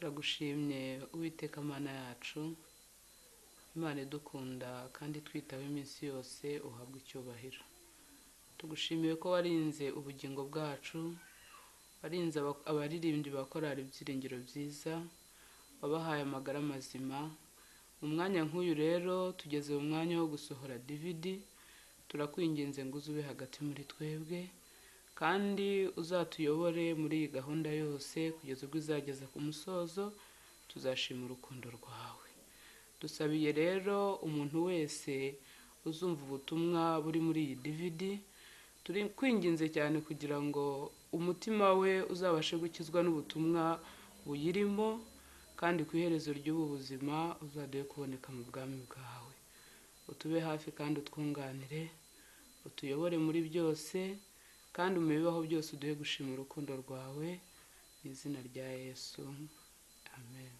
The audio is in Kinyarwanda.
turagushimye Uwiteka Mana yacu, Imana idukunda kandi twitaho iminsi yose, uhabwa icyubahiro. Tugushimiye ko warinze ubugingo bwacu, warinze abaririmbyi ba Cholar Ibyiringiro Byiza, wabahaye amagara mazima. Mu mwanya nk'uyu rero tugeze mu mwanya wo gusohora DVD, turakwinginze ngo uzube hagati muri twebwe kandi uzatuyobore muri iyi gahunda yose kugeza ubwo izageza ku musozo. Tuzashima urukundo rwawe. Dusabiye rero umuntu wese uzumva ubutumwa buri muri iyi DVD, turi kwinginze cyane kugira ngo umutima we uzabashe gukizwa n'ubutumwa buyirimo, kandi ku iherezo ry'ubu buzima uzaduhe kuboneka mu bwami bwawe. Utube hafi kandi utwunganire, utuyobore muri byose, kandi mu bibaho byose uduhe gushima urukundo rwawe, mu izina rya Yesu, amen.